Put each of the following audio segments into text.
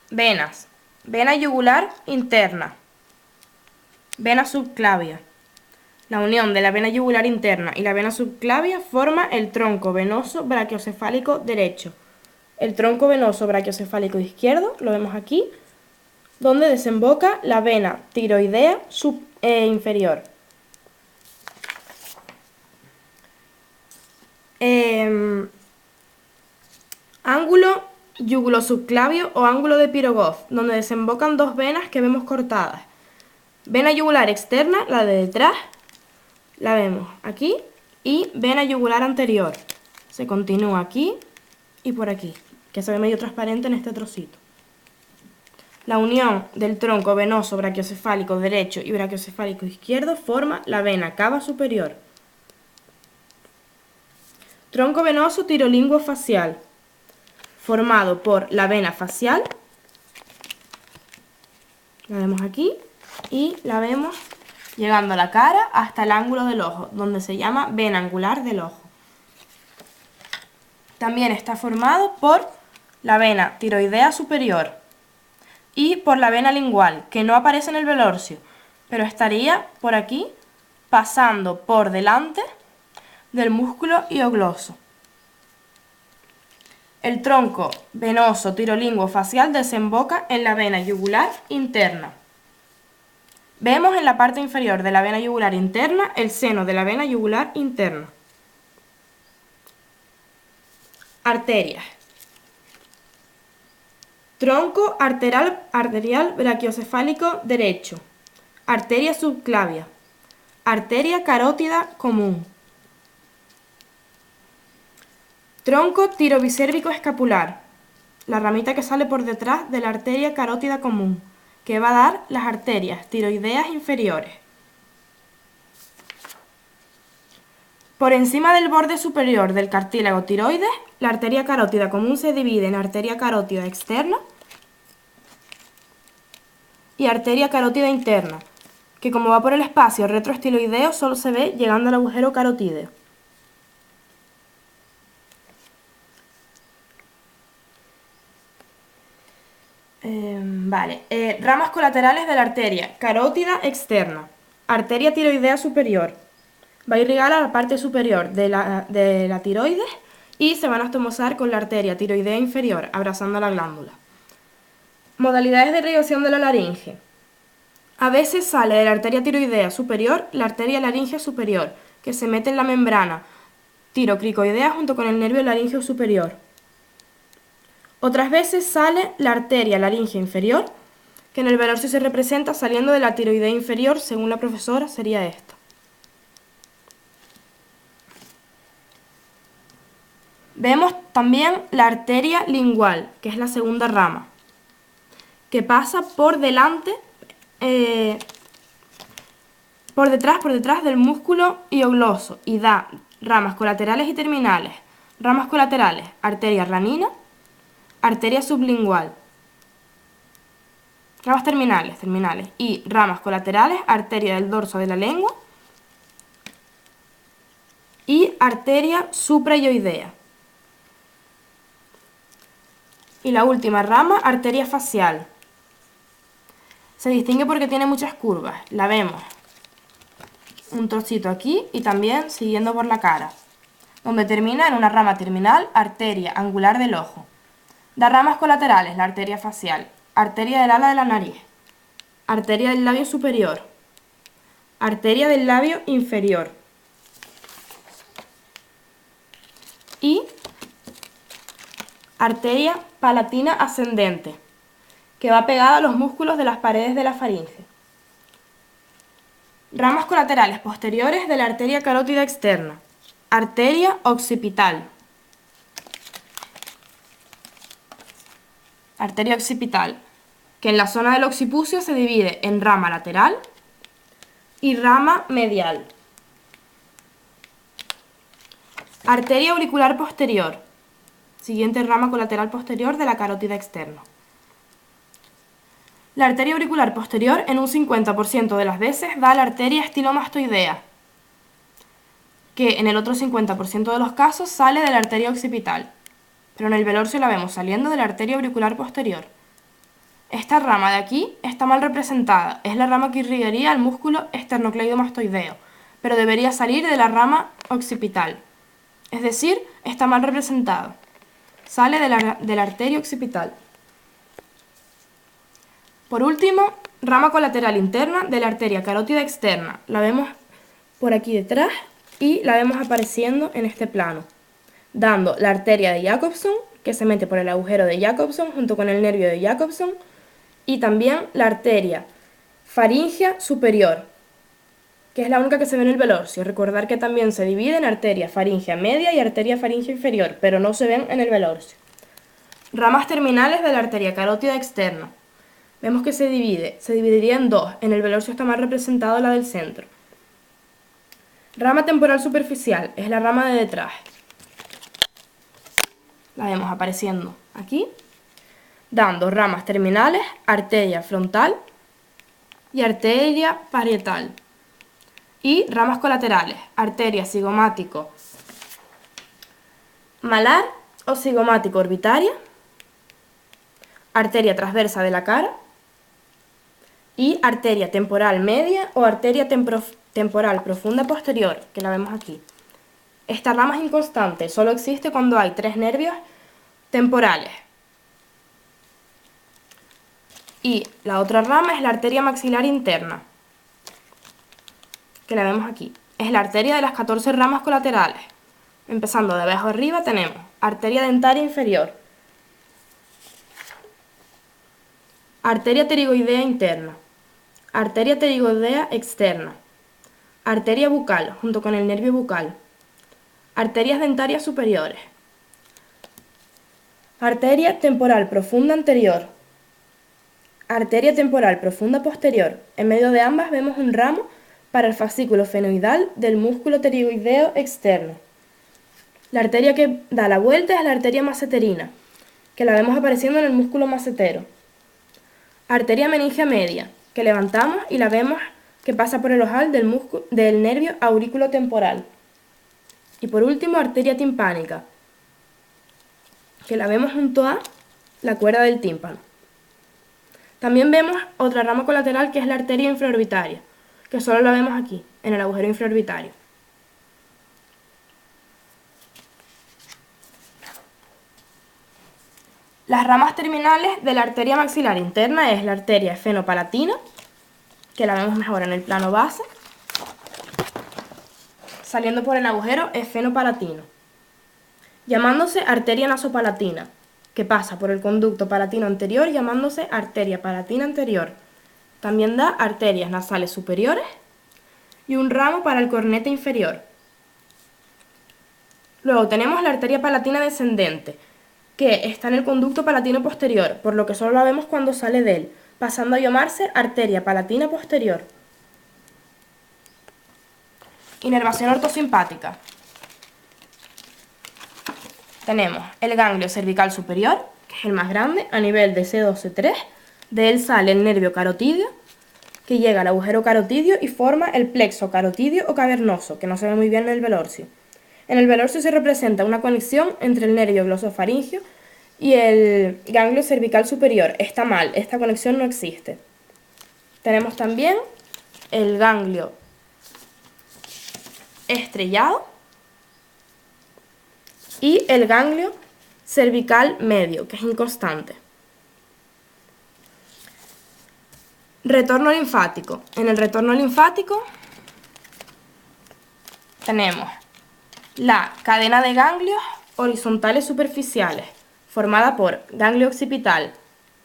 Venas. Vena yugular interna. Vena subclavia. La unión de la vena yugular interna y la vena subclavia forma el tronco venoso brachiocefálico derecho. El tronco venoso brachiocefálico izquierdo, lo vemos aquí, donde desemboca la vena tiroidea inferior. Ángulo yugulosubclavio o ángulo de Pirogoff, donde desembocan dos venas que vemos cortadas. Vena yugular externa, la de detrás, la vemos aquí, y vena yugular anterior. Se continúa aquí y por aquí, que se ve medio transparente en este trocito. La unión del tronco venoso brachiocefálico derecho y brachiocefálico izquierdo forma la vena cava superior. Tronco venoso tirolinguo facial, formado por la vena facial, la vemos aquí, y la vemos llegando a la cara hasta el ángulo del ojo, donde se llama vena angular del ojo. También está formado por la vena tiroidea superior y por la vena lingual, que no aparece en el velorcio, pero estaría por aquí, pasando por delante del músculo hiogloso. El tronco venoso tirolinguo facial desemboca en la vena yugular interna. Vemos en la parte inferior de la vena yugular interna el seno de la vena yugular interna. Arterias. Tronco arterial brachiocefálico derecho. Arteria subclavia. Arteria carótida común. Tronco tirobicérvico escapular. La ramita que sale por detrás de la arteria carótida común, que va a dar las arterias tiroideas inferiores. Por encima del borde superior del cartílago tiroides, la arteria carótida común se divide en arteria carótida externa y arteria carótida interna, que como va por el espacio retroestiloideo solo se ve llegando al agujero carotídeo. Ramas colaterales de la arteria carótida externa, arteria tiroidea superior. Va a irrigar a la parte superior de la tiroides y se van a estomosar con la arteria tiroidea inferior, abrazando la glándula. Modalidades de irrigación de la laringe. A veces sale de la arteria tiroidea superior la arteria laringea superior, que se mete en la membrana tirocricoidea junto con el nervio laringeo superior. Otras veces sale la arteria laringea inferior, que en el velorcio se representa saliendo de la tiroidea inferior, según la profesora sería esta. Vemos también la arteria lingual, que es la segunda rama, que pasa por delante, por detrás del músculo hiogloso y da ramas colaterales y terminales. Ramas colaterales, arteria ranina, arteria sublingual. Ramas terminales, y ramas colaterales, arteria del dorso de la lengua y arteria suprayoidea. Y la última rama, arteria facial. Se distingue porque tiene muchas curvas. La vemos un trocito aquí y también siguiendo por la cara, donde termina en una rama terminal, arteria angular del ojo. Da ramas colaterales, la arteria facial, arteria del ala de la nariz, arteria del labio superior, arteria del labio inferior y arteria palatina ascendente, que va pegada a los músculos de las paredes de la faringe. Ramas colaterales posteriores de la arteria carótida externa, arteria occipital. Arteria occipital, que en la zona del occipucio se divide en rama lateral y rama medial. Arteria auricular posterior, siguiente rama colateral posterior de la carótida externa. La arteria auricular posterior en un 50% de las veces da a la arteria estilomastoidea, que en el otro 50% de los casos sale de la arteria occipital, pero en el velorcio la vemos saliendo de la arteria auricular posterior. Esta rama de aquí está mal representada, es la rama que irrigaría al músculo esternocleidomastoideo, pero debería salir de la rama occipital, es decir, está mal representada, sale de la arteria occipital. Por último, rama colateral interna de la arteria carótida externa, la vemos por aquí detrás y la vemos apareciendo en este plano, dando la arteria de Jacobson, que se mete por el agujero de Jacobson junto con el nervio de Jacobson, y también la arteria faríngea superior, que es la única que se ve en el velorcio. Recordar que también se divide en arteria faríngea media y arteria faríngea inferior, pero no se ven en el velorcio. Ramas terminales de la arteria carótida externa. Vemos que se dividiría en dos. En el velorcio está más representado la del centro. Rama temporal superficial, es la rama de detrás. La vemos apareciendo aquí, dando ramas terminales, arteria frontal y arteria parietal. Y ramas colaterales, arteria cigomático malar o cigomático orbitaria, arteria transversa de la cara y arteria temporal media o arteria temporal profunda posterior, que la vemos aquí. Esta rama es inconstante, solo existe cuando hay 3 nervios temporales. Y la otra rama es la arteria maxilar interna, que la vemos aquí. Es la arteria de las 14 ramas colaterales. Empezando de abajo arriba tenemos arteria dentaria inferior, arteria pterigoidea interna, arteria pterigoidea externa, arteria bucal junto con el nervio bucal, arterias dentarias superiores, arteria temporal profunda anterior, arteria temporal profunda posterior. En medio de ambas vemos un ramo para el fascículo fenoidal del músculo pterigoideo externo. La arteria que da la vuelta es la arteria maceterina, que la vemos apareciendo en el músculo macetero. Arteria meningia media, que levantamos y la vemos que pasa por el ojal del nervio aurículo-temporal. Y por último, arteria timpánica, que la vemos junto a la cuerda del tímpano. También vemos otra rama colateral que es la arteria infraorbitaria, que solo la vemos aquí, en el agujero infraorbitario. Las ramas terminales de la arteria maxilar interna es la arteria esfenopalatina, que la vemos mejor en el plano base, saliendo por el agujero esfenopalatino, llamándose arteria nasopalatina, que pasa por el conducto palatino anterior, llamándose arteria palatina anterior. También da arterias nasales superiores y un ramo para el cornete inferior. Luego tenemos la arteria palatina descendente, que está en el conducto palatino posterior, por lo que solo la vemos cuando sale de él, pasando a llamarse arteria palatina posterior. Inervación ortosimpática. Tenemos el ganglio cervical superior, que es el más grande, a nivel de C2-C3. De él sale el nervio carotidio, que llega al agujero carotidio y forma el plexo carotidio o cavernoso, que no se ve muy bien en el velorcio. En el velorcio se representa una conexión entre el nervio glosofaringeo y el ganglio cervical superior. Está mal, esta conexión no existe. Tenemos también el ganglio estrellado y el ganglio cervical medio, que es inconstante. Retorno linfático. En el retorno linfático tenemos la cadena de ganglios horizontales superficiales, formada por ganglio occipital,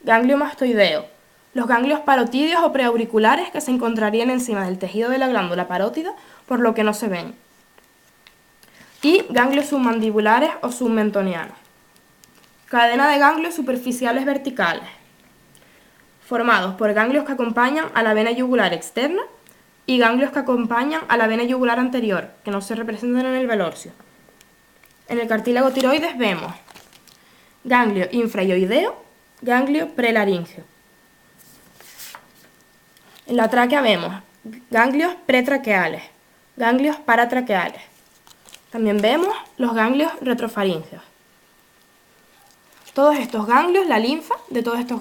ganglio mastoideo, los ganglios parotídeos o preauriculares que se encontrarían encima del tejido de la glándula parótida, por lo que no se ven, y ganglios submandibulares o submentonianos. Cadena de ganglios superficiales verticales, formados por ganglios que acompañan a la vena yugular externa y ganglios que acompañan a la vena yugular anterior, que no se representan en el velorcio. En el cartílago tiroides vemos ganglio infraioideo, ganglio prelaríngeo. En la tráquea vemos ganglios pretraqueales, ganglios paratraqueales. También vemos los ganglios retrofaríngeos. Todos estos ganglios, la linfa de todos estos